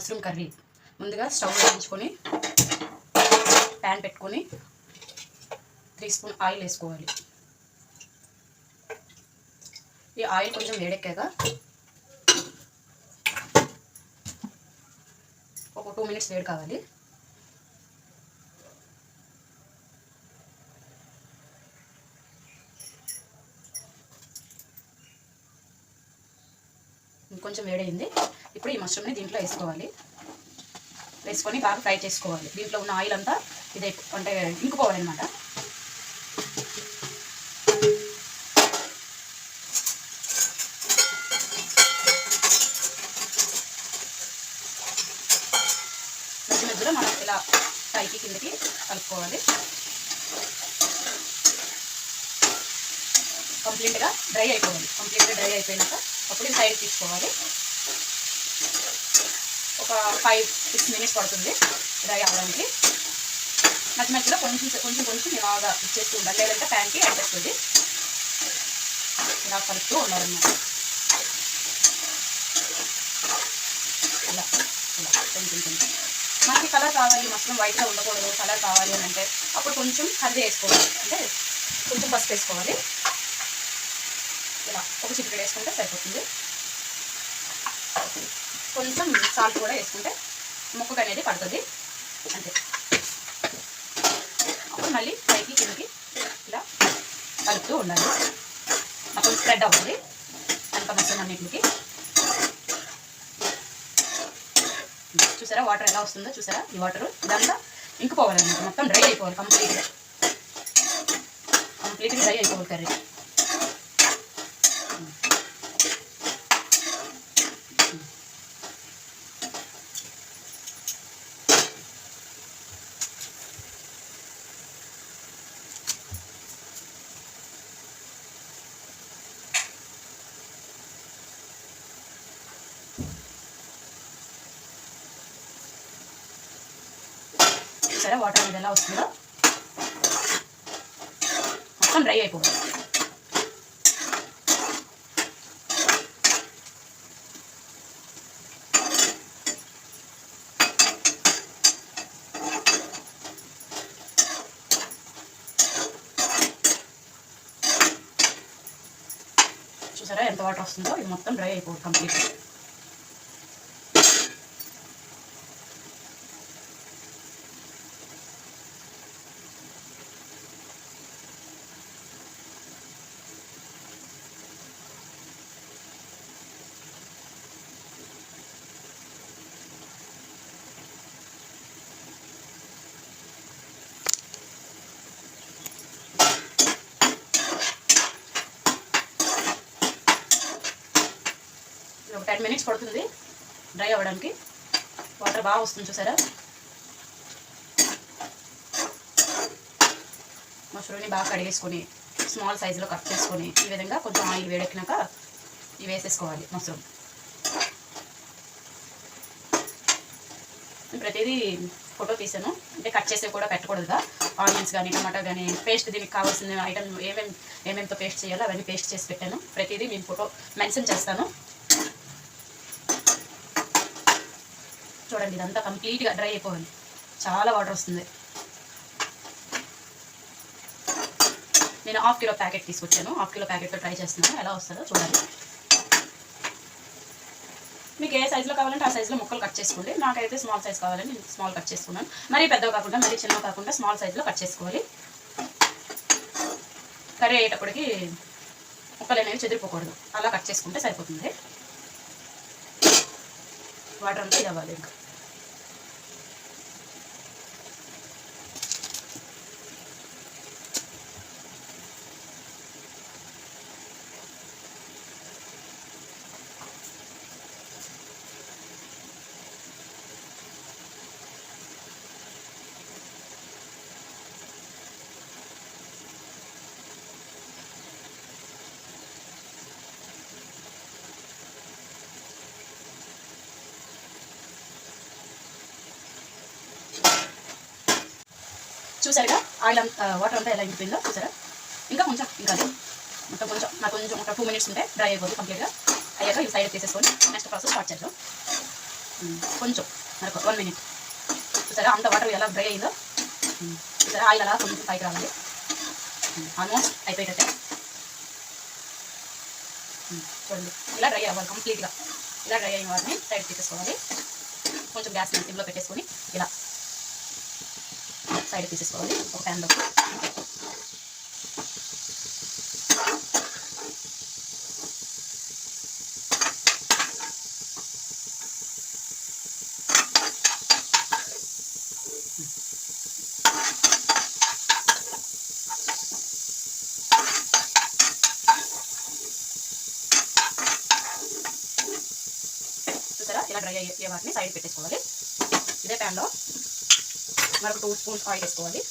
Mushroom curry. ముందుగా stove వెలిగించుకొని pan పెట్టుకొని 3 స్పూన్ ఆయిల్ వేసుకోవాలి. ఈ ఆయిల్ కొంచెం వేడెక్కాక ఒక 2 మినిట్స్ వేడి కావాలి. కొంచెం వేడైంది. ఇప్పుడు ఈ మష్రూమ్ని దీంట్లో వేసుకోవాలి. వేసుకొని బాగా ఫ్రై చేసుకోవాలి. దీంట్లో ఉన్న ఆయిల్ అంతా ఇదే అంటే ఇంకిపోవాలన్నమాట. మధ్య మధ్యలో మనం ఇలా పైకి కిందకి కలుపుకోవాలి. కంప్లీట్గా డ్రై అయిపోవాలి. కంప్లీట్గా డ్రై అయిపోయినాక అప్పుడు సైడ్ తీసుకోవాలి. ఒక 5-6 మినిట్స్ పడుతుంది డ్రై అవ్వడానికి. మధ్య మధ్యలో కొంచెం ఇలాగా ఇచ్చేస్తూ ఉండాలి, లేదంటే ప్యాన్కి అంటేస్తుంది. ఇలా కలుపుతూ ఉండాలన్నమాట. ఇలా కొంచెం మనకి కలర్ కావాలి, మష్రూమ్ వైట్గా ఉండకూడదు, కలర్ కావాలి అని అంటే అప్పుడు కొంచెం హల్దీ వేసుకోవాలి, అంటే కొంచెం పసుపు వేసుకోవాలి. ఇలా ఒక చిటికెడు వేసుకుంటే సరిపోతుంది. కొంచెం సాల్ట్ కూడా వేసుకుంటే ముక్కకు అనేది పడుతుంది అంతే. అప్పుడు మళ్ళీ పైకి కిందకి ఇలా కలుపుతూ ఉండాలి. మొత్తం స్ప్రెడ్ అవ్వాలి అంత మసాలా అన్నింటికి. చూసారా వాటర్ ఎలా వస్తుందో చూసారా? ఈ వాటర్ ఇదంతా ఇంకిపోవాలన్నమాట. మొత్తం డ్రై అయిపోవాలి. కంప్లీట్గా డ్రై అయిపోవాలి కర్రీ. సరే వాటర్ అనేది ఎలా వస్తుందో మొత్తం డ్రై అయిపోవాలి. చూసారా ఎంత వాటర్ వస్తుందో? ఇది మొత్తం డ్రై అయిపోవాలి కంప్లీట్గా. ఒక 10 మినిట్స్ పడుతుంది డ్రై అవ్వడానికి. వాటర్ బాగా వస్తుంది చూసారా? మష్రూమ్ని బాగా కడిగేసుకొని స్మాల్ సైజులో కట్ చేసుకొని ఈ విధంగా కొంచెం ఆయిల్ వేడెక్కినాక ఇవి వేసేసుకోవాలి. మష్రూమ్ ప్రతిదీ ఫోటో తీసాను, అంటే కట్ చేసి కూడా పెట్టకూడదుగా. ఆనియన్స్ కానీ టమాటా కానీ పేస్ట్ దీనికి కావాల్సిన ఐటమ్ ఏమేమితో పేస్ట్ చేయాలో అవన్నీ పేస్ట్ చేసి పెట్టాను. ప్రతిదీ నేను ఫోటో మెన్షన్ చేస్తాను. చూడండి ఇదంతా కంప్లీట్గా డ్రై అయిపోవాలి. చాలా వాటర్ వస్తుంది. నేను 1/2 కిలో ప్యాకెట్ తీసుకొచ్చాను. 1/2 కిలో ప్యాకెట్తో ట్రై చేస్తున్నాను, ఎలా వస్తుందో చూడండి. మీకు ఏ సైజులో కావాలంటే ఆ సైజులో ముక్కలు కట్ చేసుకోండి. నాకైతే స్మాల్ సైజ్ కావాలని నేను స్మాల్ కట్ చేసుకున్నాను. మరీ పెద్దగా కాకుండా మరీ చిన్నగా కాకుండా స్మాల్ సైజులో కట్ చేసుకోవాలి. కర్రీ అయ్యేటప్పటికి ముక్కలు అనేవి చెదిరిపోకూడదు, అలా కట్ చేసుకుంటే సరిపోతుంది. వాటర్ అంతా ఇది అవ్వాలి. ఇంకా చూసారుగా ఆయిల్ వాటర్ అంతా ఎలా ఇంకిపోయిందో చూసారా? ఇంకా కొంచెం మొత్తం కొంచెం ఒక 2 మినిట్స్ ఉంటే డ్రై అయిపోతుంది కంప్లీట్గా. అయ్యాక ఈ సైడ్ తీసేసుకొని నెక్స్ట్ ప్రాసెస్ స్టార్ట్ చేద్దాం. కొంచెం మరొక 1 మినిట్. చూసారా అంత వాటర్ ఎలా డ్రై అయిందో. చూసారా ఆయిల్ అలా కొంచెం పైకి రావాలి. ఆల్మోస్ట్ అయిపోయేటట్టే. చూడండి ఇలా డ్రై అవ్వాలి కంప్లీట్గా. ఇలా డ్రై అయిన వాటిని సైడ్ తీసేసుకోవాలి. కొంచెం గ్యాస్ సిమ్లో పెట్టేసుకొని ఇలా సైడ్ తీసేసుకోవాలి ఒక ప్యాన్లో. చూసారా ఇలా డ్రై అయ్యే వాటిని సైడ్ పెట్టేసుకోవాలి. ఇదే ప్యాన్లో మరొక 2 స్పూన్స్ ఆయిల్ వేసుకోవాలి.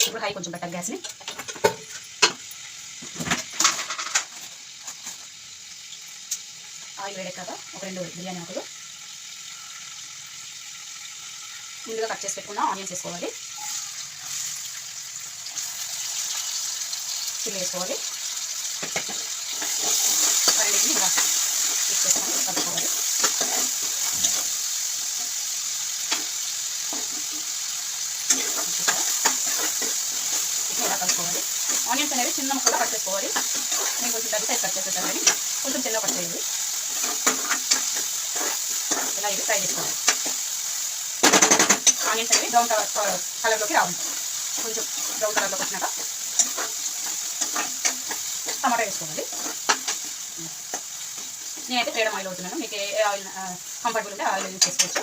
ఇప్పుడు హై కొంచెం పెట్టాలి గ్యాస్ని. ఆయిల్ వేడెక్కాక ఒక 2 బిర్యానీ ఆకులు, ముందుగా కట్ చేసి పెట్టుకున్న ఆనియన్స్ వేసుకోవాలి. చిల్లీ వేసుకోవాలి. రెండింటిని ఇలా మిక్స్ చేసుకొని కలుపుకోవాలి. ఇలా కలుపుకోవాలి. ఆనియన్స్ అనేవి చిన్న ముక్కగా కట్ చేసుకోవాలి. నేను కొంచెం పెద్ద సైజ్ కట్ చేసేసాను కానీ కొంచెం చిన్నగా కట్ చేయాలి. ఇలా ఇది ఫ్రై చేసుకోవాలి. ఆనియన్స్ అనేవి బ్రౌన్ కలర్లోకి రావాలి. కొంచెం బ్రౌన్ కలర్లోకి వచ్చినాక టమాటా వేసుకోవాలి. నేనైతే ఫ్రీడమ్ ఆయిల్ అవుతున్నాను. మీకు ఏ ఆయిల్ కంఫర్టబుల్ ఉంటే ఆయిల్ యూజ్ చేసుకోవచ్చు.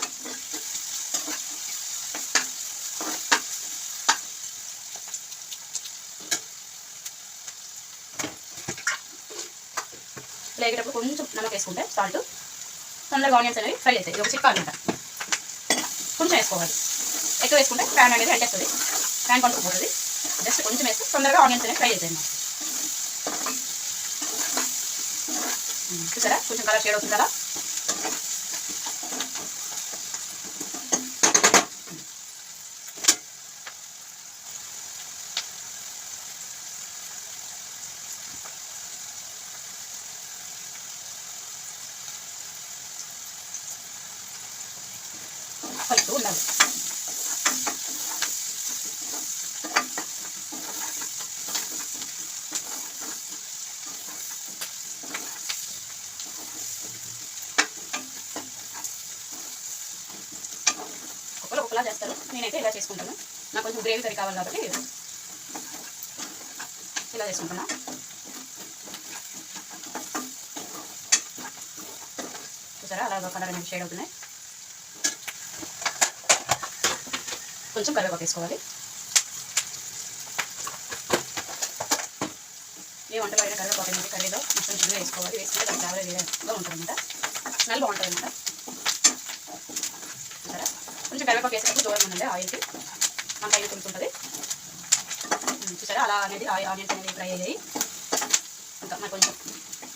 లేకేటప్పుడు కొంచెం నమ్మకం వేసుకుంటే సాల్ట్ తొందరగా ఆనియన్స్ అనేవి ఫ్రై అవుతాయి. ఇది ఒక చిక్క అనమాట. కొంచెం వేసుకోవాలి. ఎక్కువ వేసుకుంటే ప్యాన్ అనేది అంటేస్తుంది, ప్యాన్ పట్టుకుపోతుంది. జస్ట్ కొంచెం వేస్తే తొందరగా ఆనియన్స్ అనేవి ఫ్రై అవుతాయి అన్నమాట. చూసారా కొంచెం కలర్ షేడ్ అవుతుంది కదా. కలుపుతూ ఉండాలి. ఒకలా చేస్తారు, నేనైతే ఇలా చేసుకుంటాను. నాకు కొంచెం గ్రేవీ కర్రీ కావాలి కాబట్టి ఇలా చేసుకుంటున్నా. చూసారా అలాగా కలర్ అనేది షేడ్ అవుతున్నాయి. కొంచెం కరివేపాకు వేసుకోవాలి. ఏ వంటలో అయినా కరివేపాకు అనేది కర్రీలో మొత్తం చిన్నగా వేసుకోవాలి. వేసుకుంటే దాని ఫ్లేవర్ వేరేగా ఉంటుంది అనమాట. స్మెల్ బాగుంటుంది అనమాట. చూసారా కొంచెం కరివేపాకు వేసేటప్పుడు దూరం ఉండండి ఆయిల్కి, మన ఆయిల్ కొంటుంటుంది. చూసారా అలా అనేది ఆనియన్స్ అనేది ఫ్రై అయ్యాయి. ఇంకా మరి కొంచెం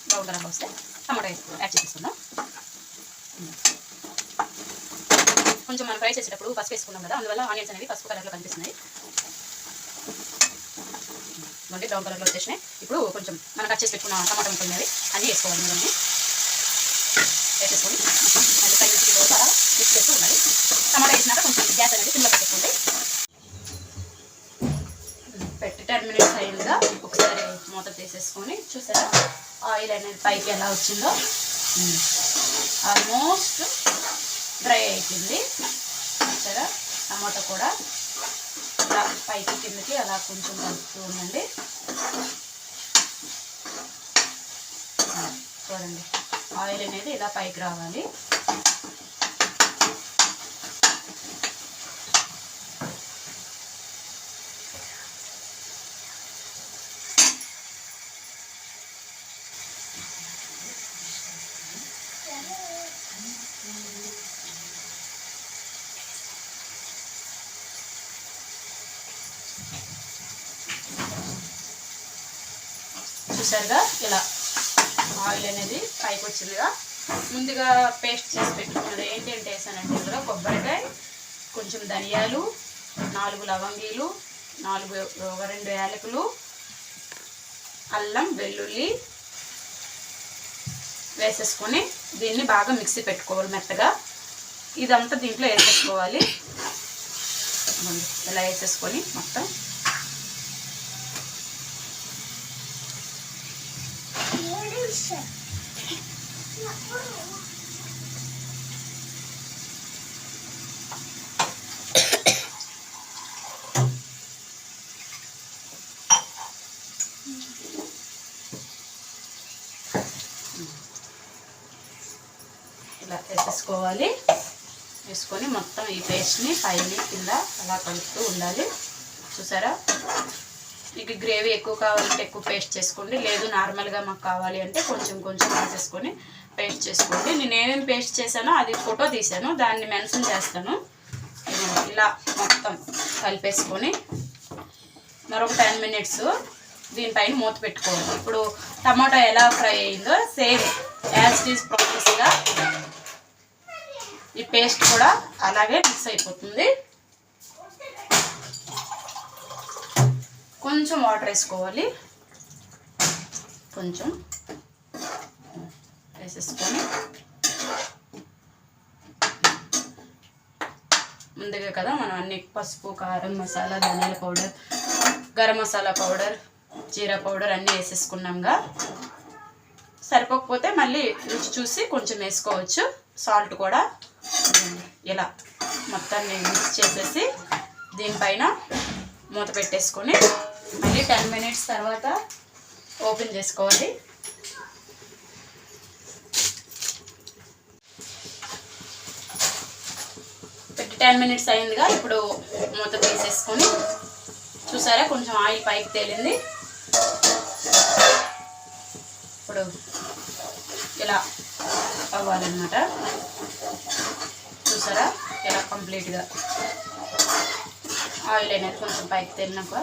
బ్రౌన్ కలర్లో వస్తే టమాటా యాడ్ చేసేసుకుందాం. కొంచెం మనం ఫ్రై చేసేటప్పుడు పసుపు వేసుకున్నాం కదా, అందువల్ల ఆనియన్స్ అనేవి పసుపు కలర్లో కనిపిస్తున్నాయి. అంటే బ్రౌన్ కలర్లో వచ్చేసినాయి. ఇప్పుడు కొంచెం మనం కట్ చేసి పెట్టుకున్న టమాటా ముక్కలు అన్నీ వేసుకోవాలి. మీరు వేసేసుకొని అంటే సైడ్ అలా మిక్స్ చేస్తూ ఉండాలి. టమాటా వేసినాక కొంచెం గ్యాస్ అనేది సిమ్లో పెట్టేసుకోండి. పెట్టి 10 మినిట్స్ అయిందిగా ఒకసారి మూత తీసేసుకొని చూసారా ఆయిల్ అనేది పైకి ఎలా వచ్చిందో. ఆల్మోస్ట్ డ్రై అయిపోయింది. చూసారా టమాటా కూడా ఇలా పైకి కిందకి అలా కొంచెం కలుపుతూ ఉండండి. చూడండి ఆయిల్ అనేది ఇలా పైకి రావాలి. చూసారుగా ఇలా ఆయిల్ అనేది పైకి వచ్చిందిగా. ముందుగా పేస్ట్ చేసి పెట్టుకున్నది ఏంటంటే వేసానంటే ఇందులో కొబ్బరికాయ, కొంచెం ధనియాలు, 4 లవంగీలు, 2 యాలకులు, అల్లం వెల్లుల్లి వేసేసుకొని దీన్ని బాగా మిక్సీ పెట్టుకోవాలి మెత్తగా. ఇదంతా దీంట్లో వేసేసుకోవాలి. ఇలా వేసేసుకొని మొత్తం ఇలా వేసేసుకోవాలి. వేసుకొని మొత్తం ఈ పేస్ట్ని పైన కింద అలా కలుపుతూ ఉండాలి. చూసారా? మీకు గ్రేవీ ఎక్కువ కావాలంటే ఎక్కువ పేస్ట్ చేసుకోండి, లేదు నార్మల్గా మాకు కావాలి అంటే కొంచెం కొంచెం వేసేసుకొని పేస్ట్ చేసుకోండి. నేను ఏమేమి పేస్ట్ చేశానో అది ఫోటో తీసాను, దాన్ని మెన్షన్ చేస్తాను. ఇలా మొత్తం కలిపేసుకొని మరొక 10 minutes దీనిపైన మూత పెట్టుకోవాలి. ఇప్పుడు టమాటా ఎలా ఫ్రై అయిందో సేమ్ యాజ్ ఇట్ ఈజ్ ప్రాసెస్గా ఈ పేస్ట్ కూడా అలాగే మిక్స్ అయిపోతుంది. కొంచెం వాటర్ వేసుకోవాలి. కొంచెం వేసేసుకొని ముందుగా కదా మనం అన్ని పసుపు, కారం, మసాలా, ధనియాల పౌడర్, గరం మసాలా పౌడర్, జీరా పౌడర్ అన్నీ వేసేసుకున్నాంగా. సరిపోకపోతే మళ్ళీ రుచి చూసి కొంచెం వేసుకోవచ్చు. సాల్ట్ కూడా ఇలా మొత్తాన్ని మిక్స్ చేసేసి దీనిపైన మూత పెట్టేసుకొని మళ్ళీ 10 minutes తర్వాత ఓపెన్ చేసుకోవాలి. పెట్టి 10 minutes అయిందిగా. ఇప్పుడు మూత తీసేసుకొని చూసారా కొంచెం ఆయిల్ పైకి తేలింది. ఇప్పుడు ఇలా అవ్వాలన్నమాట. చూసారా ఇలా కంప్లీట్గా ఆయిల్ అనేది కొంచెం పైకి తేలినాక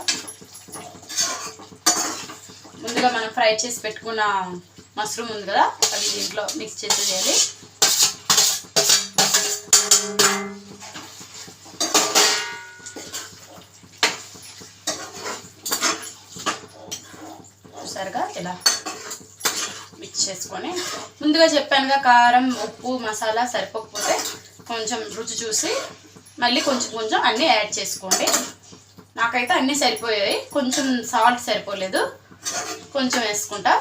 ముందుగా మనం ఫ్రై చేసి పెట్టుకున్న మష్రూమ్ ఉంది కదా, అది దీంట్లో మిక్స్ చేసేయాలి. చూసారుగా ఇలా మిక్స్ చేసుకొని ముందుగా చెప్పానుగా కారం, ఉప్పు, మసాలా సరిపోకపోతే కొంచెం రుచి చూసి మళ్ళీ కొంచెం కొంచెం అన్నీ యాడ్ చేసుకోండి. నాకైతే అన్నీ సరిపోయాయి, కొంచెం సాల్ట్ సరిపోలేదు, కొంచెం వేసుకుంటా.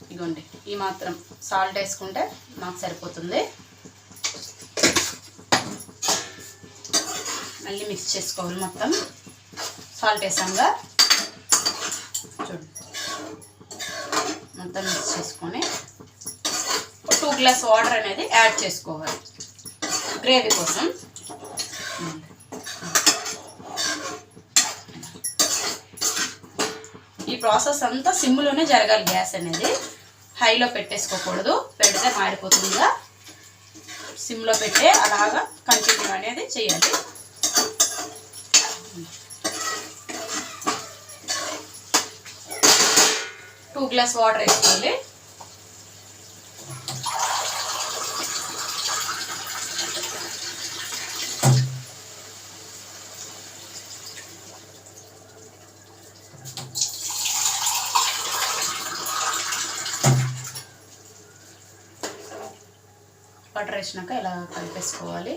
ఇదిగోండి ఈ మాత్రం సాల్ట్ వేసుకుంటే నాకు సరిపోతుంది. మళ్ళీ మిక్స్ చేసుకోవాలి. మొత్తం సాల్ట్ వేసాంగా చూడండి. మొత్తం మిక్స్ చేసుకొని 2 గ్లాస్ వాటర్ అనేది యాడ్ చేసుకోవాలి గ్రేవీ కోసం. ఈ ప్రాసెస్ అంతా సిమ్లోనే జరగాలి. గ్యాస్ అనేది హైలో పెట్టేసుకోకూడదు, పెడితే మాడిపోతుందిగా. సిమ్లో పెట్టే అలాగా కంటిన్యూ అనేది చేయాలి. టూ గ్లాస్ వాటర్ వేసుకోవాలి. వాటర్ వేసినాక ఇలా కలిపేసుకోవాలి.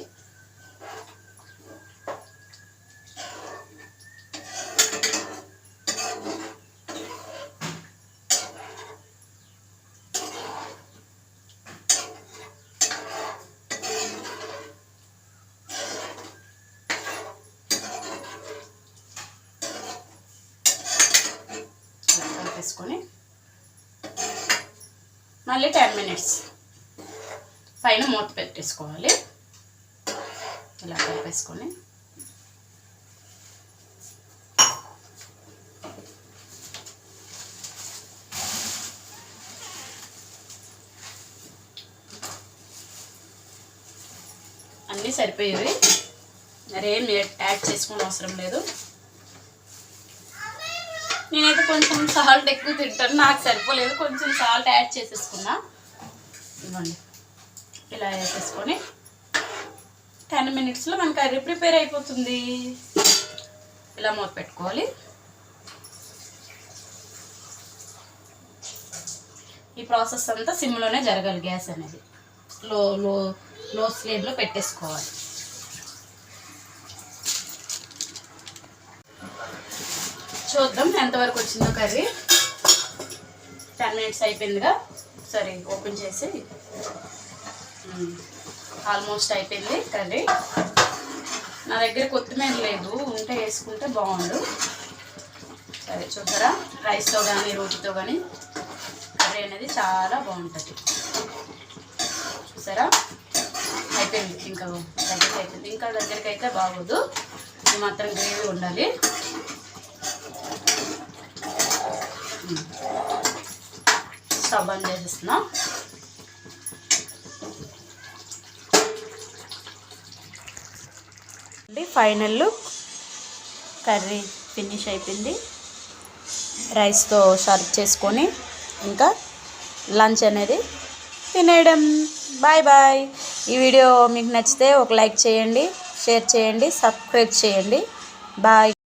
కలిపేసుకొని మళ్ళీ 10 minutes పైన మూత పెట్టేసుకోవాలి. ఇలా కలిపేసుకొని అన్నీ సరిపోయేవి, మరేం యాడ్ చేసుకునే అవసరం లేదు. నేనైతే కొంచెం సాల్ట్ ఎక్కువ తింటాను, నాకు సరిపోలేదు, కొంచెం సాల్ట్ యాడ్ చేసేసుకున్నా. ఇవ్వండి ఇలా వేసేసుకొని 10 minutesలో మన కర్రీ ప్రిపేర్ అయిపోతుంది. ఇలా మూత పెట్టుకోవాలి. ఈ ప్రాసెస్ అంతా సిమ్లోనే జరగాలి. గ్యాస్ అనేది లో ఫ్లేమ్లో పెట్టేసుకోవాలి. చూద్దాం ఎంతవరకు వచ్చిందో కర్రీ. 10 minutes అయిపోయిందిగా. సరే ఓపెన్ చేసి ఆల్మోస్ట్ అయిపోయింది కర్రీ. నా దగ్గర కొత్తిమీర లేదు, ఉంటే వేసుకుంటే బాగుండు. సరే చూసారా, రైస్తో కానీ రోటీతో కానీ కర్రీ అనేది చాలా బాగుంటుంది. చూసారా అయిపోయింది. ఇంకా దగ్గరికి అయిపోయింది. ఇంకా దగ్గరికి అయితే బాగోదు, ఇది మాత్రం గ్రేవీ ఉండాలి. స్టవ్ బంద్ చేసేస్తున్నా. ఫైనల్ లుక్, కర్రీ ఫినిష్ అయిపోయింది. రైస్తో సర్వ్ చేసుకొని ఇంకా లంచ్ అనేది తినేయడం. Bye bye. ఈ వీడియో మీకు నచ్చితే ఒక లైక్ చేయండి, షేర్ చేయండి, సబ్స్క్రైబ్ చేయండి. బాయ్.